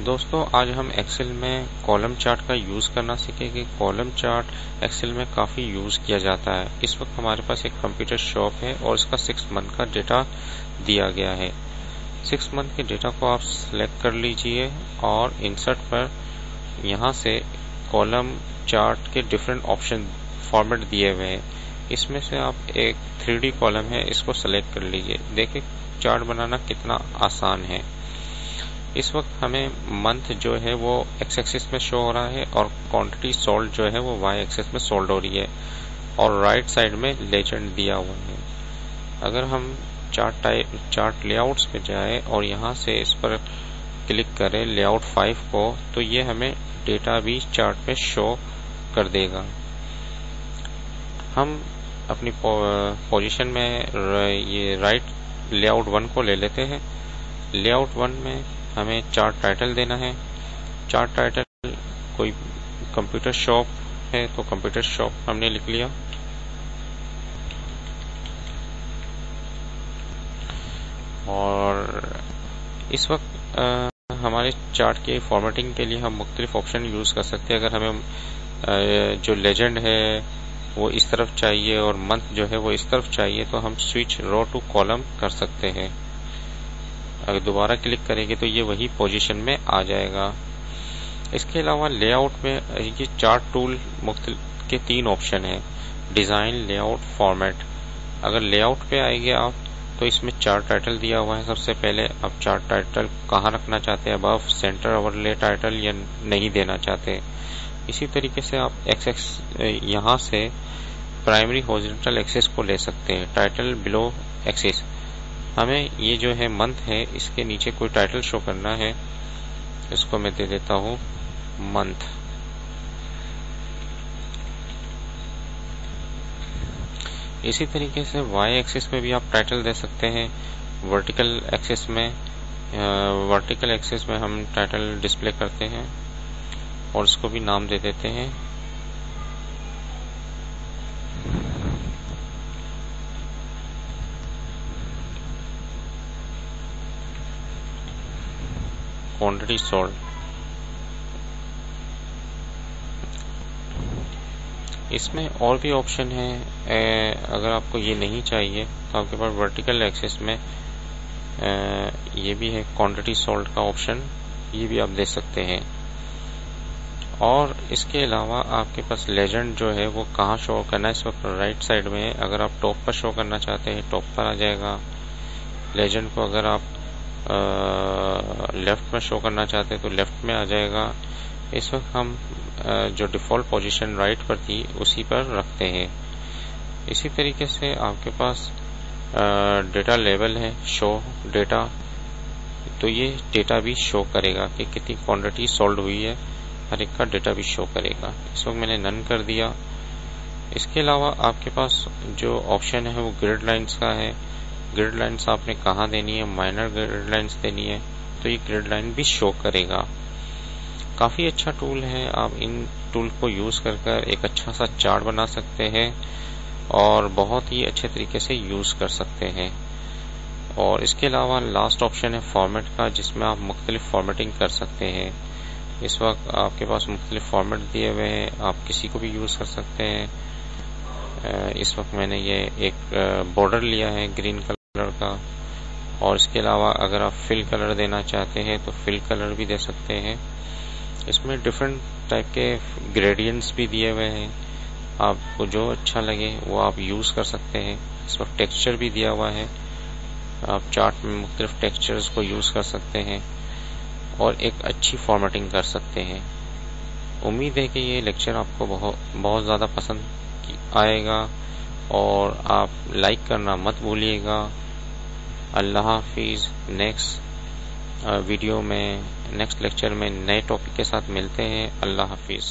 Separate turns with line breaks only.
दोस्तों आज हम एक्सेल में कॉलम चार्ट का यूज़ करना सीखेंगे। कॉलम चार्ट एक्सेल में काफ़ी यूज़ किया जाता है। इस वक्त हमारे पास एक कंप्यूटर शॉप है और इसका 6 मंथ का डेटा दिया गया है। 6 मंथ के डेटा को आप सिलेक्ट कर लीजिए और इंसर्ट पर यहाँ से कॉलम चार्ट के डिफरेंट ऑप्शन फॉर्मेट दिए हुए हैं। इसमें से आप एक 3D कॉलम है, इसको सेलेक्ट कर लीजिए। देखिए चार्ट बनाना कितना आसान है। इस वक्त हमें मंथ जो है वो एक्स एक्सिस में शो हो रहा है और क्वांटिटी सोल्ड जो है वो वाई एक्सिस में सोल्ड हो रही है और राइट साइड में लेजेंड दिया हुआ है। अगर हम चार्ट लेआउट्स पे जाए और यहाँ से इस पर क्लिक करें लेआउट 5 को, तो ये हमें डेटा भी चार्ट पे शो कर देगा। हम अपनी पोजीशन में ये राइट लेआउट 1 को ले लेते हैं। लेआउट 1 में हमें चार्ट टाइटल देना है। चार्ट टाइटल कोई कंप्यूटर शॉप है तो कंप्यूटर शॉप हमने लिख लिया। और इस वक्त हमारे चार्ट के फॉर्मेटिंग के लिए हम मुख्तलिफ ऑप्शन यूज़ कर सकते हैं। अगर हमें जो लेजेंड है वो इस तरफ चाहिए और मंथ जो है वो इस तरफ चाहिए तो हम स्विच रो टू कॉलम कर सकते हैं। अगर दोबारा क्लिक करेंगे तो ये वही पोजीशन में आ जाएगा। इसके अलावा लेआउट में ये चार्ट टूल मुख्तलिफ के 3 ऑप्शन है, डिज़ाइन, लेआउट, फॉर्मेट। अगर लेआउट पे आएंगे आप तो इसमें चार्ट टाइटल दिया हुआ है। सबसे पहले आप चार्ट टाइटल कहाँ रखना चाहते हैं, अबव, सेंटर, ओवरले टाइटल या नहीं देना चाहते। इसी तरीके से आप एक्स यहाँ से प्राइमरी हॉरिजॉन्टल एक्सिस को ले सकते हैं, टाइटल बिलो एक्सिस। हमें ये जो है मंथ है इसके नीचे कोई टाइटल शो करना है, इसको मैं दे देता हूँ मंथ। इसी तरीके से वाई एक्सिस में भी आप टाइटल दे सकते हैं। वर्टिकल एक्सिस में हम टाइटल डिस्प्ले करते हैं और इसको भी नाम दे देते हैं क्वांटिटी सोल्ड। इसमें और भी ऑप्शन है। अगर आपको ये नहीं चाहिए तो आपके पास वर्टिकल एक्सिस में ये भी है क्वांटिटी सोल्ड का ऑप्शन, ये भी आप दे सकते हैं। और इसके अलावा आपके पास लेजेंड जो है वो कहाँ शो करना है, इस वक्त राइट साइड में। अगर आप टॉप पर शो करना चाहते हैं टॉप पर आ जाएगा लेजेंड को। अगर आप लेफ्ट में शो करना चाहते हैं तो लेफ्ट में आ जाएगा। इस वक्त हम जो डिफ़ॉल्ट पोजीशन राइट पर थी उसी पर रखते हैं। इसी तरीके से आपके पास डेटा लेवल है, शो डेटा, तो ये डेटा भी शो करेगा कि कितनी क्वांटिटी सोल्ड हुई है, हर एक का डेटा भी शो करेगा। इस वक्त मैंने नन कर दिया। इसके अलावा आपके पास जो ऑप्शन है वो ग्रिड लाइंस का है। ग्रिड लाइंस आपने कहाँ देनी है, माइनर ग्रिड लाइंस देनी है तो ये ग्रिड लाइन भी शो करेगा। काफ़ी अच्छा टूल है, आप इन टूल को यूज़ कर एक अच्छा सा चार्ट बना सकते हैं और बहुत ही अच्छे तरीके से यूज़ कर सकते हैं। और इसके अलावा लास्ट ऑप्शन है फॉर्मेट का, जिसमें आप मुख्तलिफ फॉर्मेटिंग कर सकते हैं। इस वक्त आपके पास मुख्तलिफ फॉर्मेट दिए हुए हैं, आप किसी को भी यूज़ कर सकते हैं। इस वक्त मैंने ये एक बॉर्डर लिया है ग्रीन कलर का। और इसके अलावा अगर आप फिल कलर देना चाहते हैं तो फिल कलर भी दे सकते हैं। इसमें डिफरेंट टाइप के ग्रेडियंट्स भी दिए हुए हैं, आपको जो अच्छा लगे वो आप यूज़ कर सकते हैं। इस वक्त टेक्सचर भी दिया हुआ है, आप चार्ट में मुख्तलिफ टेक्सचर्स को यूज़ कर सकते हैं और एक अच्छी फॉर्मेटिंग कर सकते हैं। उम्मीद है कि ये लेक्चर आपको बहुत ज़्यादा पसंद आएगा और आप लाइक करना मत भूलिएगा। अल्लाह हाफिज़। नेक्स्ट वीडियो में, नेक्स्ट लेक्चर में नए टॉपिक के साथ मिलते हैं। अल्लाह हाफिज़।